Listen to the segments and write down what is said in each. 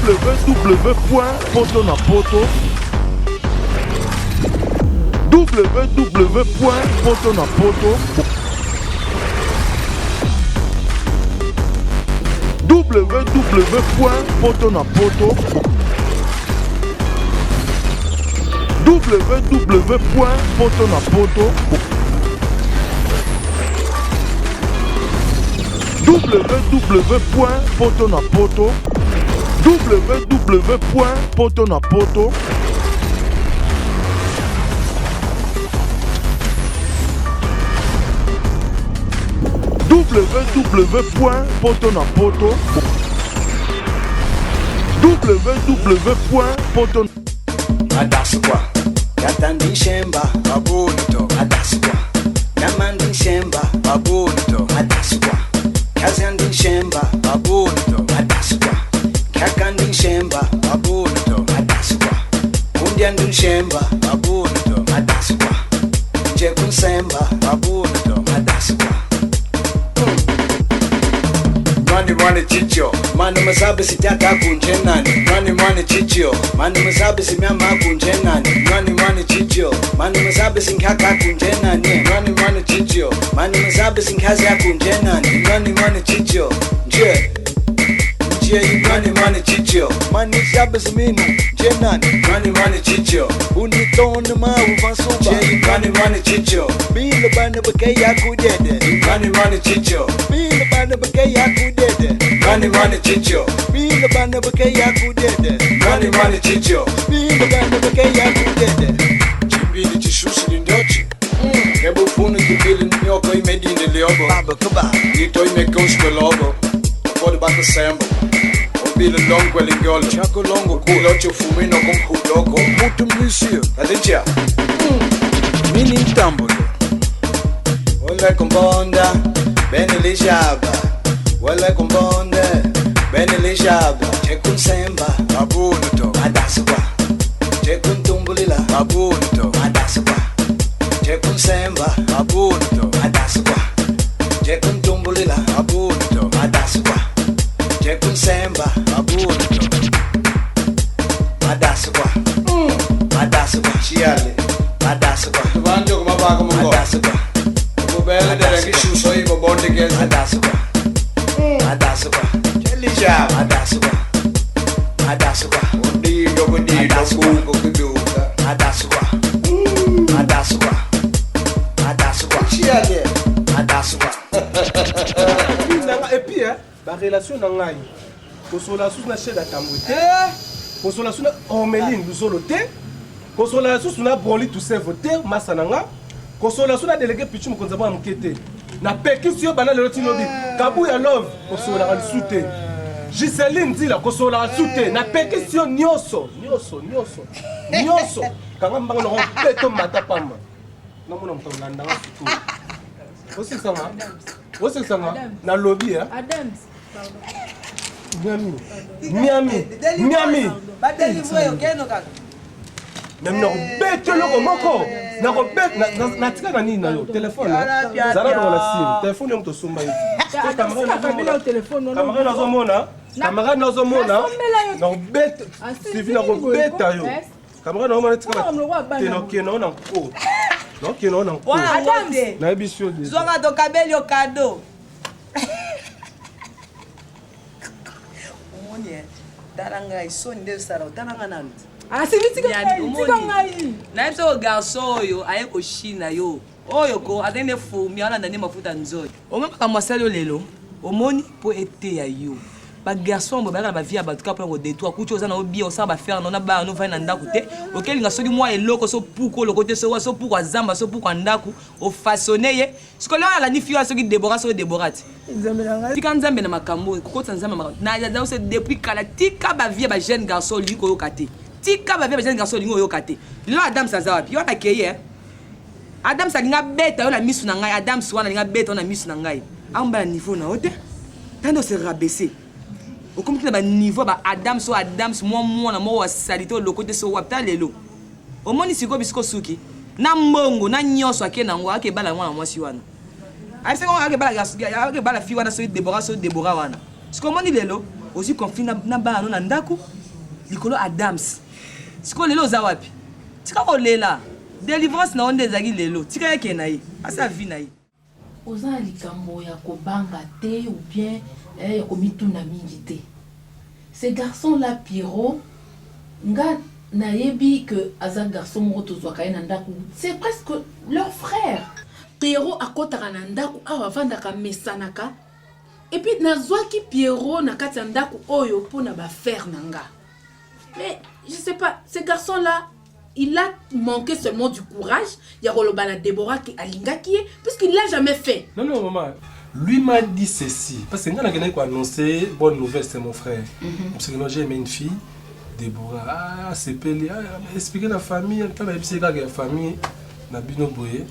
www.potonapoto www.potonapoto www.potonapoto www.potonapoto www.potonapoto www.potonapoto www.potonapoto www.potonapoto Adasukwa Katandi Shemba Babunito Adasukwa Yamandi Shemba Babunito Adasukwa Kazandi Shemba Babunito Adasukwa Kakandi Shemba Babunito Adasukwa Kundiandu Shemba Babunito Adasukwa Jekun Semba Babunito Adasukwa Mani chicho, mani masabi sitaka kunjenani. Mani chicho, mani masabi simyama kunjenani. Mani chicho, mani masabi sinkaka kunjenani. Mani chicho, mani masabi sinkazi kunjenani. Mani chicho, je mani chicho, mani sabi simina jenani. Mani chicho, unitone ma uvansumba. Mani chicho, bila bana bakaya kudede. Mani chicho, bila bana bakaya kudede. Mani chicho, bila bana bakaya kudede. Mani chicho, bila bana bakaya kudede. Chimbili chishushi nindochi. Kebu funu kibili nyoko imedinde liogo. Baba kuba, nito imekoshko logo. Kodi baka sembo. Obile longo lingolo. Chako longo kulocho fumino kumhuloko. Mutu mlisio. Adincha. Mini tambolo. Ole kumbonda, beni lishaba. Wale kumbonde, beni lishaba. Chekun semba, babunuto, adaswa. Chekun tumbulila, babunuto, adaswa. Chekun semba, babunuto, adaswa. Chekun tumbulila, babunuto, adaswa. Chekun semba, babunuto, adaswa. Adaswa, chiale, adaswa. Tubanjo kumabaka mungo. Adaswa. Kubele dereki shusoi babonde kesa. Adaswa. Adaswa, Chelisha, Adaswa, Adaswa, Undido, Kungo, Kuduka, Adaswa, Adaswa, Adaswa, Chiale, Adaswa. Et puis, la relation dans l'âge, consolation na chef d'atamouté, consolation na ormeline du soloté, consolation na broli tout ça voté, massananga, consolation na délégué pichum konzaba mkete. Na pekisio bana le tinobi kabu ya love kosola kan soute Giseline dit la kosola soute na pekisio nyoso kanga mbanga no peto matapamba na mona mtona ndanga futu Wose sanga na lobby ya Adams Miami badeli voyo keno kaka même na bête loko moko na bête na tika na nini na yo téléphone zara dans la sim téléphone yo mtosomba hivi kamera téléphone caméra na zomona na bête Sylvie na bête yo caméra na mona tika keno na ko donc keno na ko Adams na ebisio de zonga to kabeli o cadeau omonie daranga isoni nde sara daranga nanti na so garçon oyo aye ko China yo oyo ko atende fumi ana ndane mafuta nzoi ongaka mwasalo lelo omoni po ete ya yo ba garçon bo ba vie ba tuka pour détour kucho za na obi o sa ba faire na ba no va na ndaku te okelinga soli mwa eloko so puko lokote so puko zamba so puko ndaku o façonner ye sikola la ni fiwa so ki Deborah tika nzambe na makambo kokota nzambe na ya se depuis kala tika ba vie ba jeune garçon lui ko yokate tika ba vie ba jeune garçon lui ko yokate lo Adam sa zawa pi wana keye Adam sa linga beta yo na misu na ngai Adam swana linga beta na misu na ngai amba niveau na ote tando se rabaisser au comme que ba niveau ba Adam moi na mo wa salito le côté so wapta lelo au moni siko bisiko suki na mbongo na nyonso akena ngo ake bala mwana mwasi wana ai se ngo ake bala fi wana so Deborah wana siko moni lelo aussi conflit na bana na ndako likolo Adams siko lelo oza wapi tika kolela délivrance na onde ezaki lelo tika yake na ye asa vie na ye oza likambo ya kobanga te ou bien ya komituna mingi te. Ces garçons là Pierrot nga nayebi que aza garçon moko tozwaka ye na ndako c'est presque leur frère. Pierrot akotaka na ndako awa avandaka mesanaka et puis nazwaki Pierrot na kati ya ndako oyo mpona bafere na nga. Mais je sais pas, ce garçon là il a manqué seulement du courage. Il y a Rolobana Déborah qui a lingaki puisqu'il l'a jamais fait. Non, maman. Lui m'a dit ceci. Parce que quand on a annoncé, bonne nouvelle, c'est mon frère. Parce que j'ai aimé une fille, Déborah. Ah, c'est pelé. Expliquer la famille, quand on a la famille, on a bien oublié.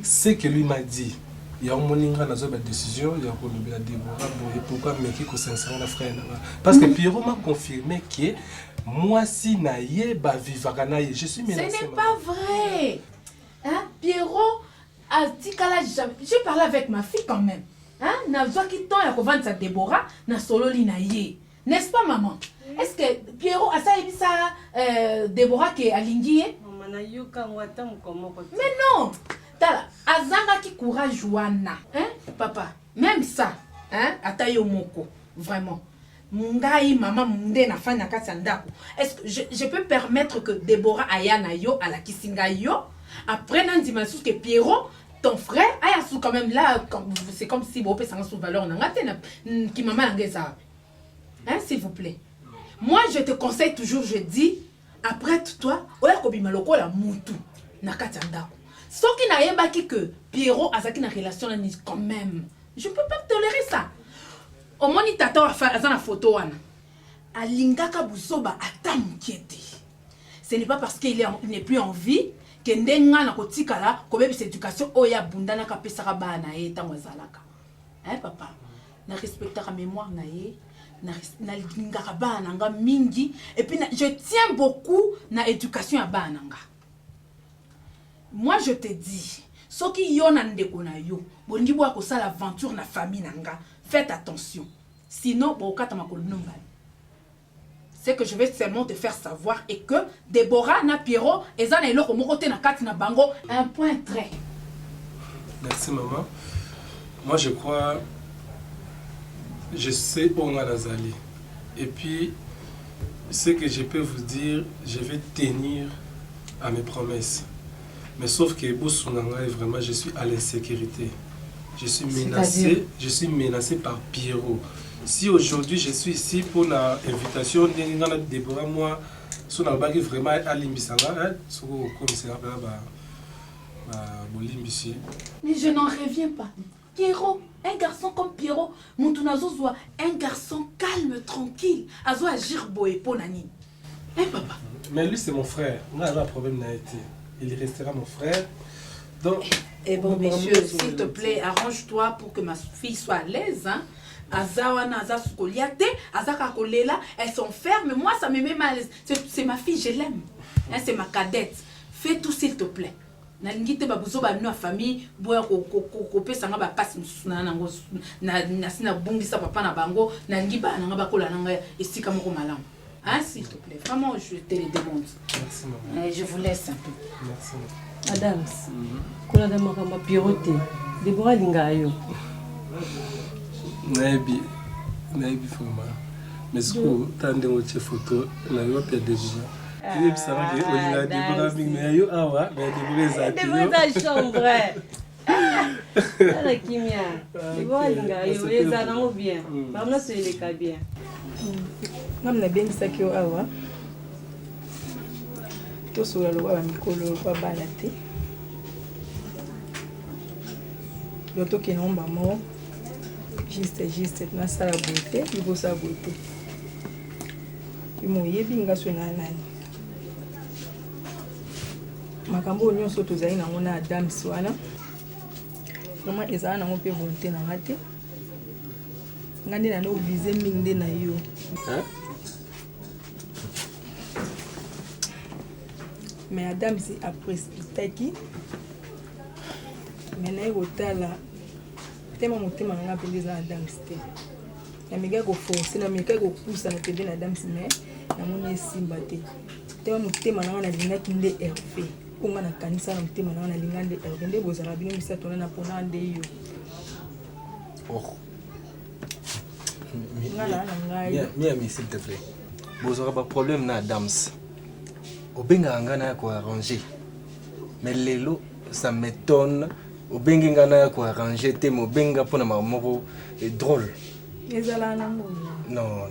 C'est que lui m'a dit. Il y a un moment où on a une décision, il y a un Déborah. Pourquoi mais qui sincèrement la frère? Parce que Pierrot m'a confirmé que moi si naïe ba vivakanaïe je suis menacé. Ce n'est pas vrai. Hein? Pierrot a dit j'ai parlé avec ma fille quand même. Hein? Nazwa qui ton ya kovanda sa Déborah na sololi naïe. N'est-ce pas maman? Est-ce que Pierrot a ça Déborah qui a lingié? Mais non. Tala azanga ki courage wana. Hein papa? Même ça, hein? Atayo moko vraiment. Mungai maman munde na fanya kati ndako. Est-ce que je peux permettre que Déborah ayana yo à la kisinga yo après nan dimanche que Pierrot ton frère aya sous quand même là c'est comme si bon peut sans sous valeur na ngate na ki maman ngeza. Hein s'il vous plaît. Moi je te conseille toujours je dis apprête-toi oya kobima lokola mutu na kati ndako. Soki na yebaki que Pierrot azaki na relation na quand même. Je peux pas tolérer ça. Au moins il t'attend à faire la photo wana. Alingaka busoba atamukiete. Ce n'est pas parce qu'il n'est plus en vie que ndenga na kotikala kobebi cette éducation oya bundana ka pesaka bana ye tango zalaka. Hein papa? Na respectera mémoire na ye, na lingaka bana nga mingi et puis je tiens beaucoup na éducation ya bana nga. Moi je te dis, soki yo na ndeko na yo, bolingi bo akosala aventure na famille nanga. Faites attention. Sinon, c'est que je vais seulement te faire savoir et que Déborah na Pierrot et ça n'est na bango un point très. Merci maman. Moi je crois, je sais où on a Nazali. Et puis, ce que je peux vous dire, je vais tenir à mes promesses. Mais sauf que vraiment, je suis à l'insécurité. Je suis menacé par Pierrot. Si aujourd'hui je suis ici pour l'invitation de Déborah, moi, je suis vraiment à l'Imbisanga, mais je n'en reviens pas. Pierrot, un garçon comme Pierrot, Montunazo soit un garçon calme, tranquille, à agir boé pour Nani. Hein, papa? Mais lui, c'est mon frère. On a un problème n'a été. Il restera mon frère. Donc, et bon, messieurs, s'il te plaît, arrange-toi pour que ma fille soit à l'aise. Hein? Azawana, Azasukoliate, Azakakolela, elles sont fermes. Moi, ça me met mal à l'aise. C'est ma fille, je l'aime. Hein, c'est ma cadette. Fais tout, s'il te plaît. Nalingite babuzo ba no famille boya ko pesa nga ba passe na nango na sina bungisa papa na bango nalingi ba nga ba kola nga esika moko malamu. Hein, s'il te plaît. Vraiment, je te le demande. Merci maman. Je vous laisse un peu. Merci. Adams, kuna da makamba Pierrot, Déborah lingayo. Naibi vraiment. Mais ce que tande woche photo na yo pe Déborah. Il est ça que on a Déborah mais yo awa mais Déborah zati. Déborah chambre. La kimia. Déborah lingayo eza nango bien. Bamna se eleka bien. Namna bengisaki yo awa. Tosola loba mikolo kwa bana te. Yo toke nomba mo. Juste na sala beauté, ibo sa beauté. Imo yebi ngaso na nani. Makambo nyonso tozali na ngona Adams wana. Mama ezala na ngope volonté na ngate. Ngandi na no viser minde na yo. Hein? Mais Adam si après spitaki maintenant il otala tellement motema nga pendeza Adam c'était nameka koforce nameka kopusa na pembe na dame mais namoni esimba te tema motema nanga nalingaki nde herve mponga nakanisa na motema nanga nalinga nde herve nde bozala bino misato na mpona nde yo ngala na ngai Miami s'il te plaît bozora ba problème na dams obenga ngana ya ko arranger mais lelo ça m'étonne obenga ngana ya ko arranger te mo benga pona mamoko drôle ezala nango non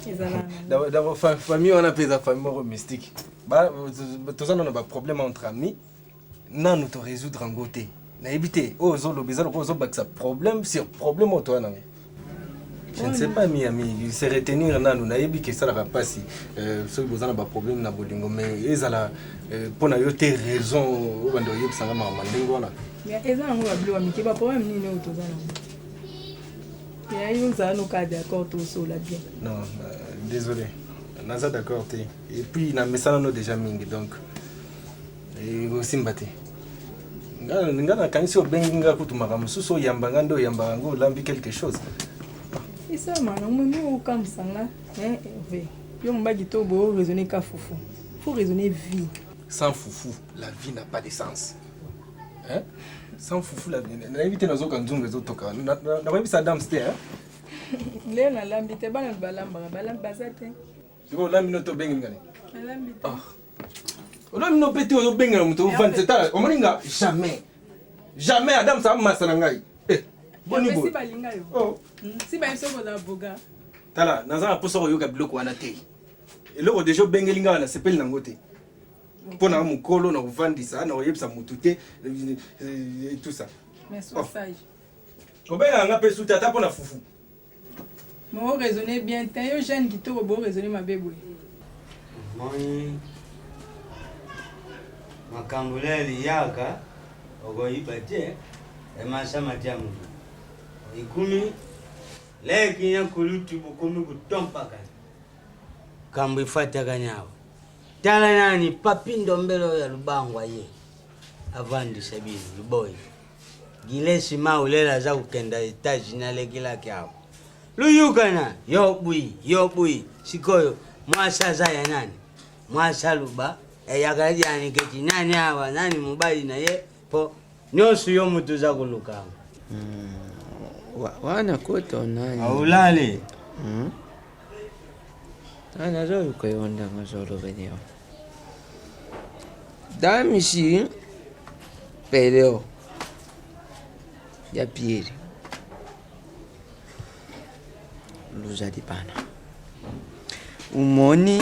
ezala d'abord famille on appelle ça famille mystique ba tout ça on a pas problème entre amis na nous te résoudre en côté na éviter oh zolo bezalo ko zo baksa problème sur problème auto na je ne sais pas Miami se retenir nanu na yebi que ça la pas si ceux qui ont pas problème na bolingo mais ezala pona yo te raison o bando yeb sanga mama ndingo na mais ezala ngo bablo amiki ba problème nini auto zana ya yo zano ka d'accord tout ça la bien non désolé naza d'accord te et puis na mesana no déjà mingi donc et aussi mbate ngana kanisi obenga kutumaka mususu yambanga ndo yambanga ngo lambi quelque chose isa mana mimi okamsanga ve yo mbagi to bo raisonner ka foufou faut raisonner vie sans foufou la vie n'a pas de sens hein sans foufou la vie na éviter nazo kanzungu ezo toka na ba bisa dame ste hein le na lambi te bana balamba bazate siko lambi no to bengi ngani lambi te lambi no peti o bengi muto 27 o moninga jamais adam sa masana ngai boni bo si balinga yo oh si ba iso ko da boga tala naza poso yo ka biloko wana te eloko déjà bengelinga na sepeli nango te pona mukolo na kuvandisa na oyebisa mutu te et tout ça mais so sage obenga nga pesu tata pona fufu mo raisonner bien te yo jeune qui to bo raisonner ma bébé moi makambuleli yaka ogoyiba te emasama jamu ikumi leki ya kuluti bukumi kutompaka kambu ifata kanyawo tala nani papindo mbelo ya lubangwa ye avandi sabini luboy gilesi maulela za kukenda etaji na lekila kyao luyukana yobui sikoyo mwasa za ya nani mwasa luba eyakali yani keti nani hawa nani mubali na ye po nyosu yo mutu za kulukanga wana koto nani aulale ana zo ko yonda ngazolo benyo damisi peleo ya Pierre luzadi pana umoni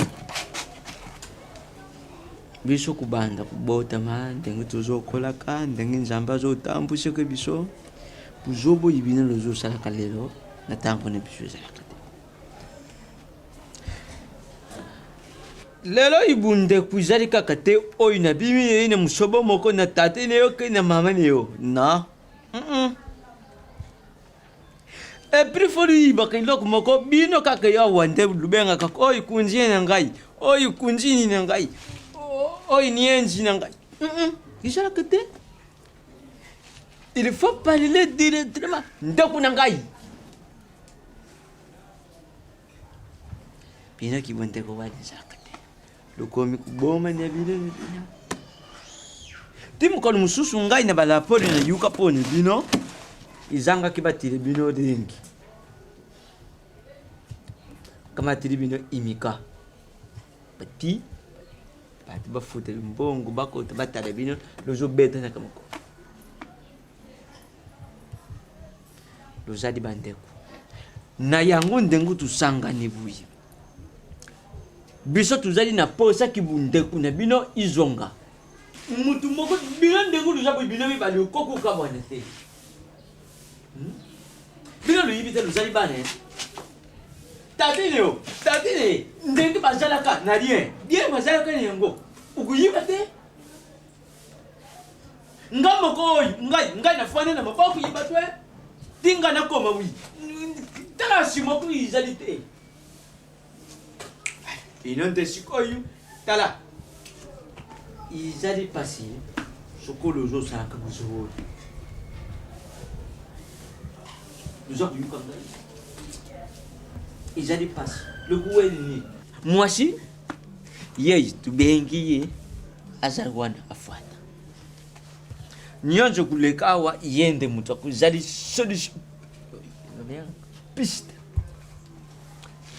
biso kubanda kubota ma ndenge tozokola ka ndenge nzamba zotambuse ke biso buzobo ibina lozo salaka lelo na tango ne biso salaka lelo ibunde kuzali kaka te oyo na bimi ine musobo moko na tate ne yo ke na mama ne yo na e preferi bakiloko moko bino kaka yo wande lubenga kaka oyo kunjini na ngai oyo kunjini na ngai oyo nienji na ngai isalaka te. Il faut parler directement ndako na ngai bina ki bonte ko wadi zakate lokomi kuboma ni bino timu kono mususu ngai na bala poli na yuka poni bino izanga kibatile bino dengi kama tili bino imika bati bati bafute mbongo bako batale bino lozo beta na kamako lozadi bandeko na yango ndengu tusanga ni buyi biso tuzali na posa kibundeku na bino izonga mutu moko bino ndengu luzabu bino bibali koko kabwana te bino luyibite luzali bane tatine ndengu bazalaka na rien bien bazalaka ni yango ukuyiba te ngamoko ngai na fane na maboko yiba twe tinga na koma wi tala simoko izali te inonte sikoyu tala izali pasi sokolo zo saka muzo uza kuyuka ngai ezali mpasi lokuwa nini mwasi ye tubengi ye azali wana afwana nyonso kuleka awa yende moto akozali solution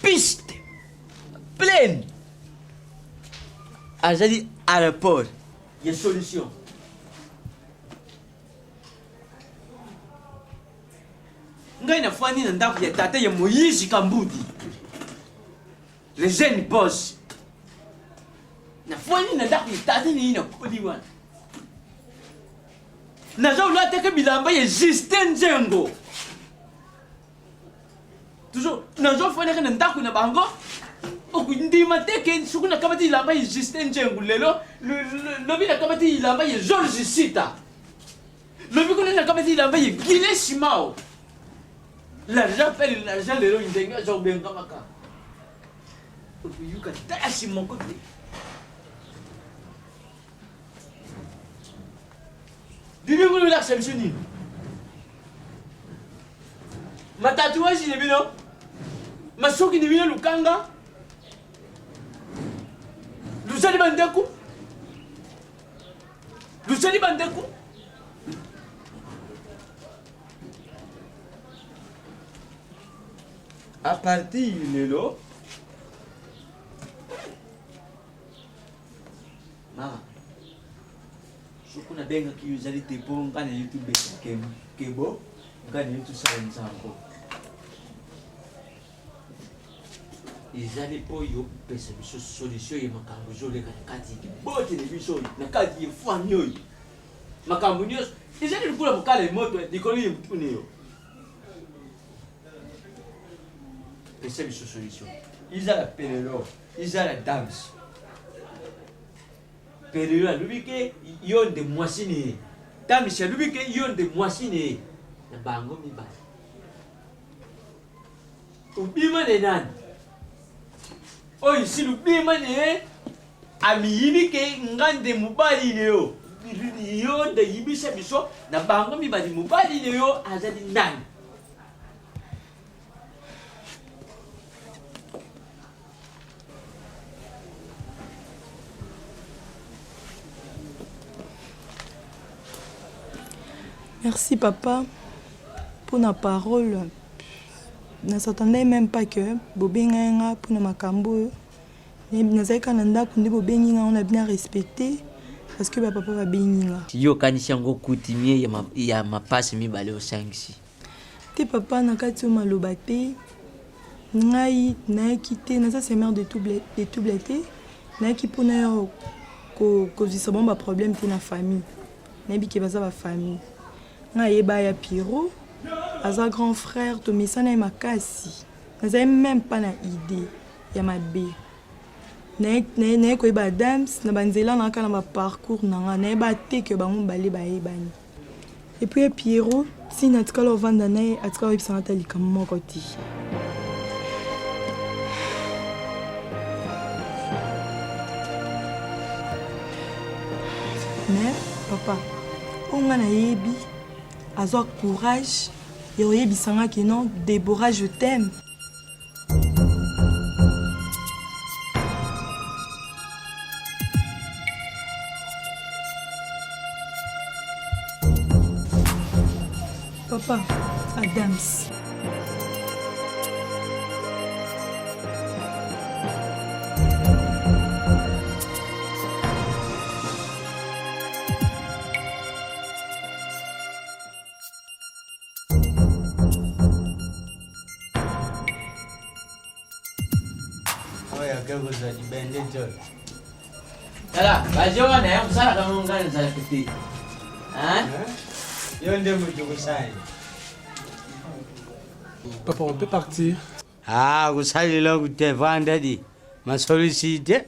piste pleine azali aéroport ya solution ngai nafani na ndako ya tata ya Moïse Kambudi le jeune boss nafani na ndako ya tata ni ina kodi wana nazolwa teke bilamba ya Justin Nzengo toujours nazofana na ndako na bango okundima teke sukuna kamati ilamba ya Justin Nzengo lelo lobi na kamati ilamba ya George Sita lobi kuna na kamati ilamba ya Guilé Simao l'argent fait l'argent lelo ndenga zo benga maka okuyuka tashi moko te Dini ngulu la semsuni matatuaji ni bino masoki ni bino lukanga lusali bandeku à partir lelo mama sukuna benga ki uzali tepo ngane YouTube kebo ngane YouTube sanzango izali po yo pesa biso solution ya makambo joleka na kati bote ne biso na kati ya famio makambo nyos izali lukula bukala moto dikoli mtuni yo pesa biso solution izala pelelo izala dance Pelelo alubike yonde mwasini Tamisha alubike yonde mwasini na bango mibali ubima ne nani oyi silu bima ne ami yibike ngande mubali ne yo yonde yibisha biso na bango mibali mubali ne yo azali nani Merci papa pour la parole. Je ne s'attendais même pas que Bobenga pour ma cambo. On a bien respecté parce que papa va bénir. Yo kanishango kutimie ya mapasi mibale o 5. Te papa na kati malobate. Ngai na quitté na ça c'est mère de tout blessé. Na qui pour na ko ça bon problème pour la famille. Na bi ke baza ba famille. Naïba ya Piro, aza grand frère, to misana makasi. N'avais même pas na idée ya mabe. Né ko iba dams na banzela na kana ba parcours na na ba te que ba mon balé ba ebani. Et puis Piro, si na tkalo vanda na atkalo ibsa natali comme mon côté. Mais papa, on a yebi Azor courage et oye bisanga qui non Déborah je t'aime. Papa Adams. Tala, bajo na yam sala kama ngani sala kiti. Hein? Yonde mujukusai. Papa, on peut partir. Ah, kusali lo kute vandadi. Ma sollicite.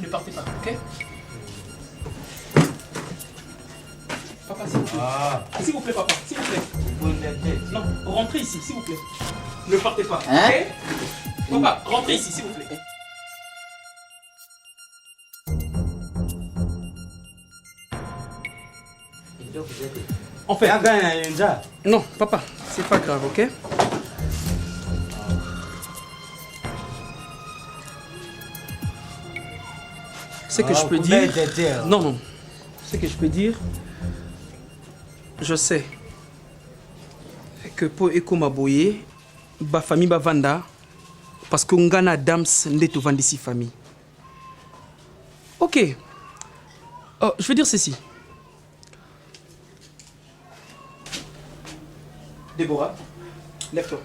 Ne partez pas, ok? Papa, s'il vous plaît. S'il vous plaît, papa, s'il vous plaît. Non, rentrez ici, s'il vous plaît. Ne partez pas, hein? ok? Papa, rentrez ici, s'il vous plaît. En fait, Yaga non, papa, c'est pas grave, ok? Ce que je peux dire... Non, non. Ce que je peux dire, je sais que pour Eko Maboye, ba famille ba vanda, parce que ngana dams ndeto vandi si famille. Ok. Je veux dire ceci. Déborah, lève-toi.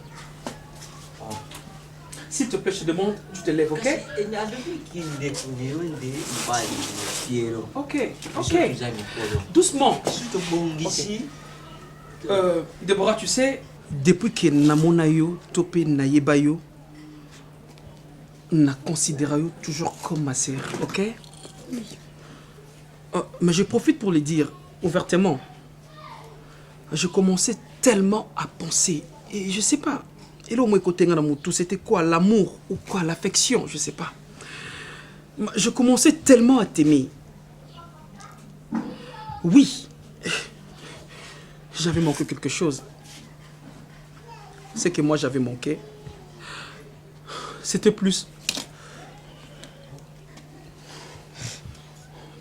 S'il te plaît, je te demande, tu te lèves, ok? Ok, ok. Doucement. Déborah, tu sais, depuis que namona yo, topé nayeba yo, na considère yo toujours comme ma sœur, ok? Mais je profite pour le dire ouvertement. Je commençais tellement à penser, et je sais pas, et là, c'était quoi, l'amour ou quoi, l'affection, je sais pas. Je commençais tellement à t'aimer. Oui, j'avais manqué quelque chose. Ce que moi j'avais manqué, c'était plus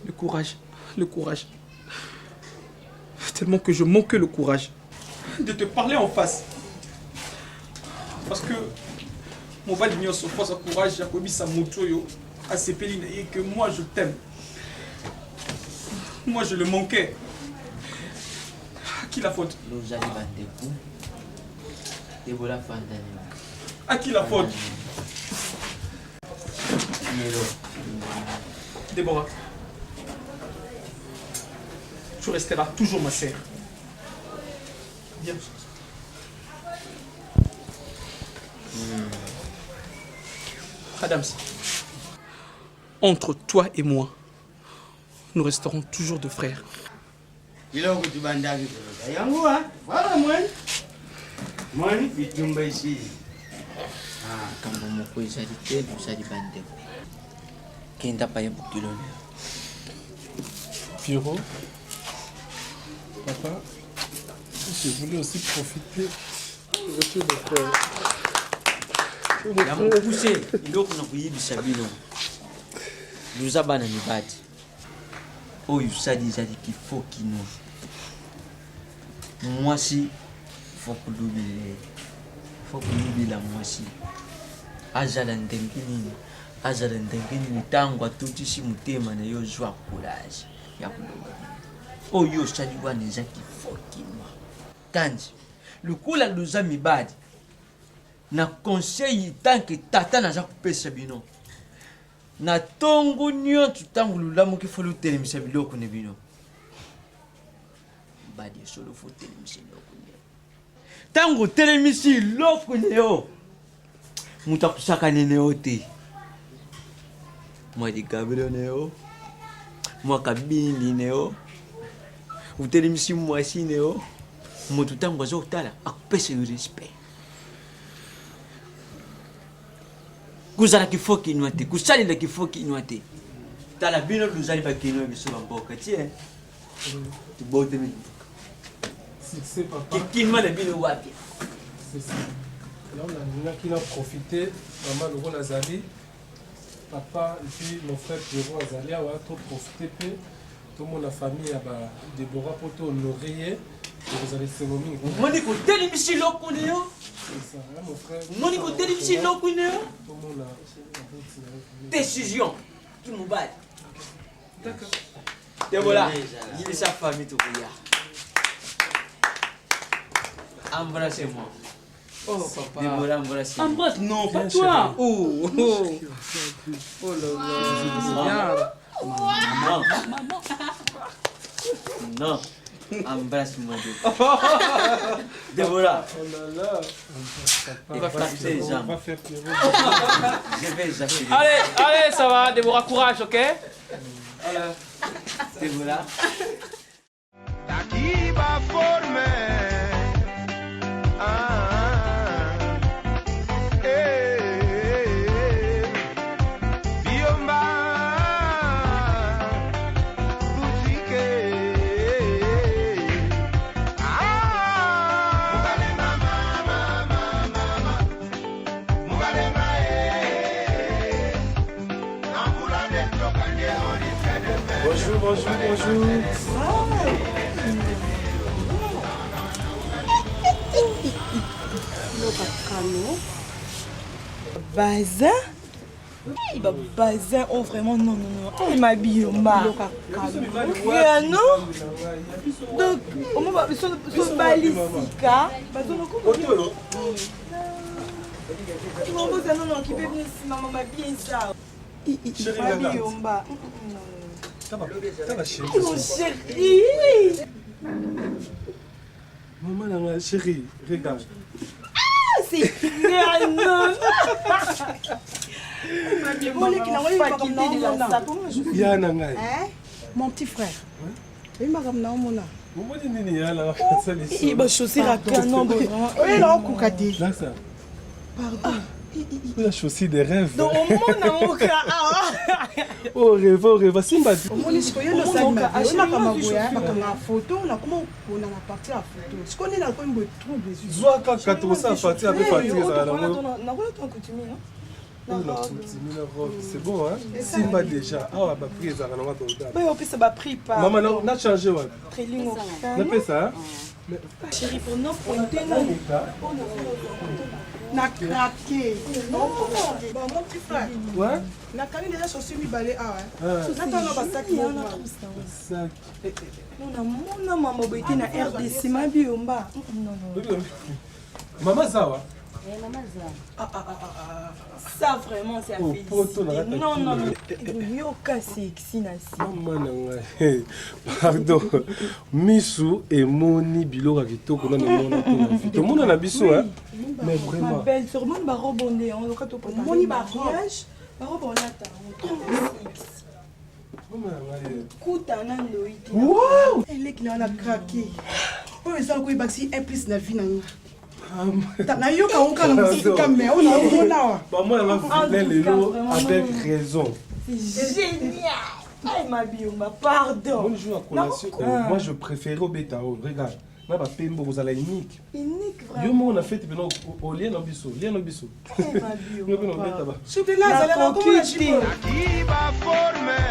le courage, le courage. Tellement que je manquais le courage de te parler en face. Parce que mon val d'union se force à courage, j'ai commis sa moto à ces péline et que moi je t'aime. Moi je le manquais. À qui la faute? À qui la faute? Déborah, tu resteras toujours ma sœur. Viens. Adams, entre toi et moi, nous resterons toujours deux frères. Pierrot, papa, je voulais aussi profiter de retour de frère. Yamukuse iloko na kuyibisa bino luza bana mibati oyo sadi ezali kifo kino mwasi fo kulubila mwasi azala ndenge nini ntango atutisi motema na yo zwa courage ya kuloba oyo sadi wana eza kifo kino kandi lukula luza mibati na conseil tant que tata naza kopesa bino na tongo nyonso ntango lulamuki fo lutelemisa biloko na bino badi solo fo telemisa biloko na ntango otelemisi iloko na yo moto akusakane na yo te mwa dikabelo na yo mwa kabindi na yo otelemisi mwasi na yo moto ntango azokotala akopesa yo respect. Kuzala kifo kinwa te, kusalila kifo kinwa te. Tala bino luzali ba kinwa biso mboka tie. Tibote mi. C'est papa. Kinwa le bino wapi. C'est ça. Là on a qui a profité, maman le Nazali, papa et puis mon frère Pierrot Azali a trop profité tout mon la famille a Déborah poto honoré. Vous allez se nommer. Moi ni ko telimisi loko ne yo. C'est ça, mon frère. Moi ni ko telimisi loko ne yo. Tout le monde a décision. Tout le monde bat. D'accord. Et voilà, il est sa famille tout le embrassez-moi. Oh papa. Déborah, embrassez-moi. Embrasse, non, pas toi. Oh, oh. Oh là là. Non. Embrasse-moi. Déborah. Oh là là. Il va faire ses jambes. On va faire Pierrot. Je vais exagérer. Allez, ça va, Déborah, courage, ok? Voilà. Déborah. Bazin? Bazin, oh vraiment, non. Il m'a biomba. Non? Donc, on va se balisika. Non, qui peut venir ici, maman m'a bien ça. Il m'a biomba. Mon chéri! Maman, chérie, regarde. C'est non. Mon petit frère. Il m'a ramené au mona. Il va chausser à canon. Oui, là, on coucate. Pardon. Il a chaussé des rêves. Donc, mon amour, oh, rêve, Simba. On est sur le sac, on a photo, on a comment on a parti à la photo. Je connais la pomme de trouble. Zoaka, quand on s'est parti avec Fatih, c'est bon, hein? Simba déjà. Ah, on va prier ça. Oui, on peut se battre. Maman, on a changé. On a fait ça. Chérie, pour nous, pour n'a craqué. Non, mon petit frère. Ouais? La canne déjà chaussé mi balai ah ouais. Attends, pas sac moi na sac. Non, maman boité na RDC ma biomba. Non. Maman Zawa. Maman Zawa. Ça vraiment c'est à féliciter. Non. Yo cassé sexy. Maman pardon. Misu et Moni biloko kitoko na mona pour tout le monde na biso hein. Mais vraiment. Ma belle sur mon baro bondé on loka to pour Moni mariage. Baro bonata. Kuta nando iti. Wow! Elle est qui a craqué. Oh mais ça quoi baxi un plus na vie na nga. Na yo ka on kana musika mais on a ona. Bah moi elle va filer les lots avec raison. C'est génial. Ay ma bioma pardon. Bonjour à collation. Moi je préfère au Betao. Regarde. Na ba pembo vous allez unique. Unique vraiment. Yo mo on a fait maintenant au lien no biso. Lien no biso. Ma bioma. S'il te plaît là allez la comment qui va former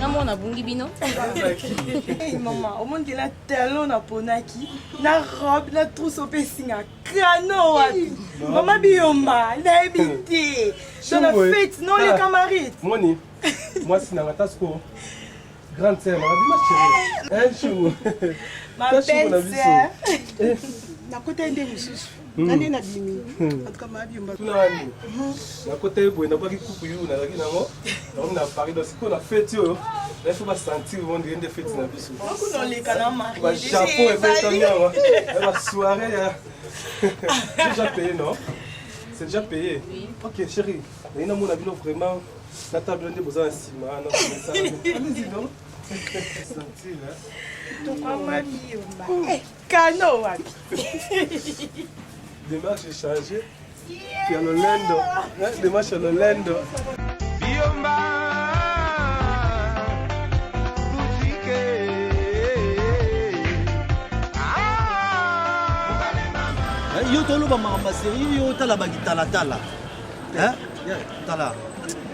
Maman a bungi bino. Hey maman, au monde la talon na ponaki, na robe, na trousse au pessinga, cano wapi. Maman bioma, na habité. Dans la fête, non les camarades. Moni, moi c'est na tasko. Grande sœur, ma chérie. Un jour. Ma belle sœur. Na côté ndé mususu. Nani na bimi. En tout cas ma biomba. Tunani. Na côté boy na baki coupe you na laki nango. On a parlé de ce qu'on a fait yo. Il faut pas sentir on dirait des fêtes na biso. On les canards mariés. Le chapeau est fait comme ça. La soirée c'est déjà payé non? C'est déjà payé. Oui. OK chérie. Mais na mona bino vraiment la table ndé besoin ciment non ça. Allez-y non. Sentir hein. Ton maman biomba. Cano wapi. Démarche est changée. Puis à l'Olendo. Démarche à l'Olendo. Biomba. Yo toloba makambo sérieux yo tala bakitalatala. Tala.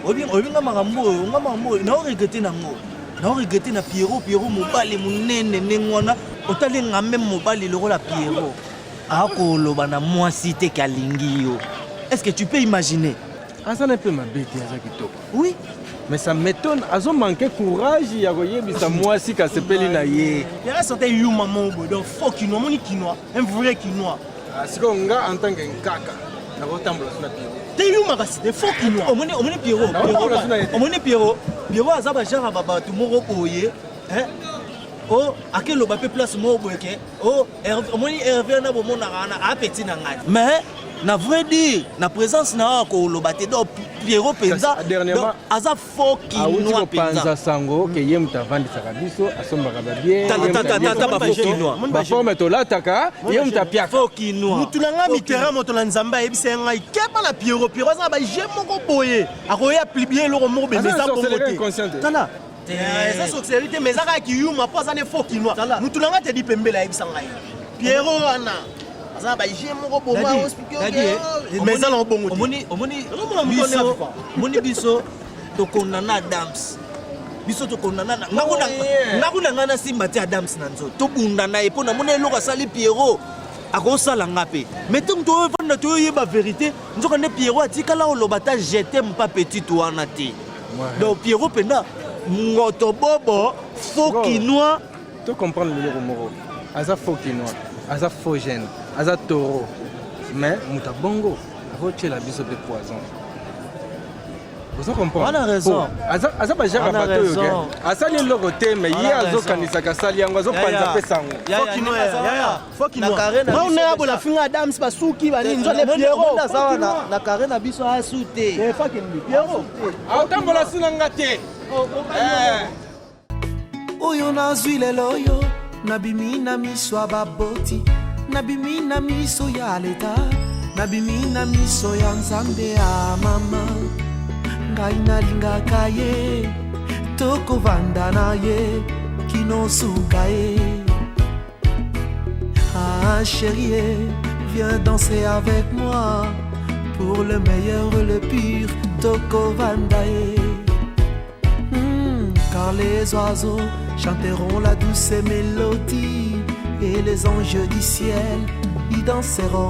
Obinga makambo oyo, nga makambo oyo, nao regrete nango. Nao regrete na Pierrot mobali munene nengwana. Otali nga même mobali lokola Pierrot. Akoloba na mwasi te kalingi yo. Est-ce que tu peux imaginer? Ça n'est pas ma bête, Azakito. Oui. Mais ça m'étonne, ils ont manqué courage, il y a eu moi si qu'à se peli na yé. Il reste un you maman donc faux quinois, mon quinois, un vrai quinois. siko nga en tant que nkaka nakotambola suna Pierrot te yuma kasi de faux kinois omoni Pierrot aza bajara babato moko boye o akeloba mpe place moko boyeke omoni Hervé na bomonaka wana apeti na ngai mais na vrai dire na présence na koloba te donc Pierrot penza aza faux kinois penza sango ke ye muta vandisaka biso asombaka babie baforme tolataka ye muta piaka faux kinois mutulanga mitera moto na nzambe ayebisa ngai kepa na Pierrot aza ba je moko boye akoya publier eloko moko bemeza bongote tala eza socialité mais ezaka kiyuma mpo aza ne faux kinois mutulanga te di pembela ayebisa ngai Pierrot wana aza ba je moko boma mais ça bongo omoni biso tokondana Adams biso tokondana ngakuna ngana simba te Adams na nzoto tobundana epo na mona eloko asali Pierrot akosala nga pe mais tant toyevanda toyeba vérité nzoka nde Pierrot atikala oloba ta jete mpa petit wana te donc Pierrot penda ngoto bobo faux kinois to comprendre le loko moko aza faux kinois aza faux gène aza taureau mais muta bongo akotiela biso mpe poison ozo comprendre on a raison aza bajaka bato oyo asali eloko te mais ye azokanisaka asali yango azopanza mpe sango faux kinois mauna ya bola finga Adams basuki bani nzone Pierrot na kare na biso asu te Pierrot aotambola suna nga te oyo nazwi lelo oyo nabimi na miso ya baboti nabimi na miso ya leta nabimi na miso ya nzambe ya mama ngai nalingaka ye tokovanda na ye kinosuka ye ah chérie viens danser avec moi pour le meilleur le pire tokovanda ye car les oiseaux chanteront la douce mélodie et les anges du ciel y danseront.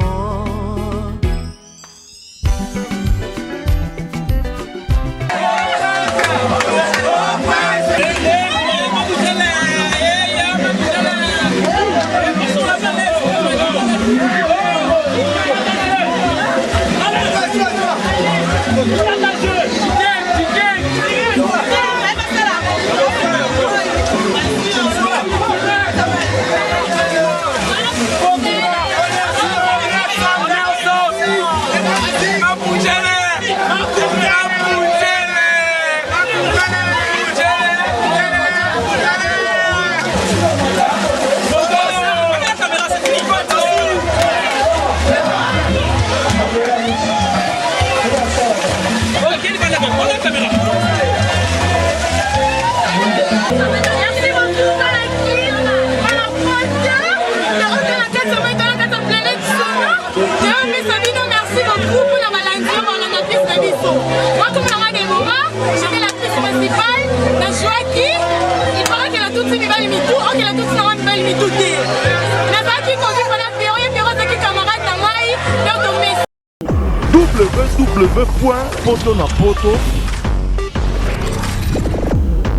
www.potonapoto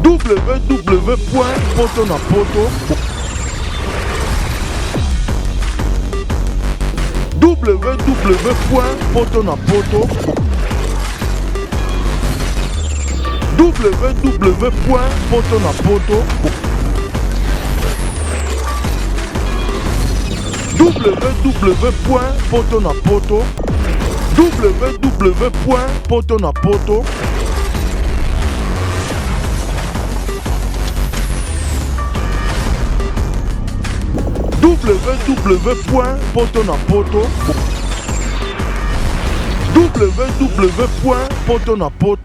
www.potonapoto www.potonapoto www.potonapoto www.potonapoto www.potonapoto www.potonapoto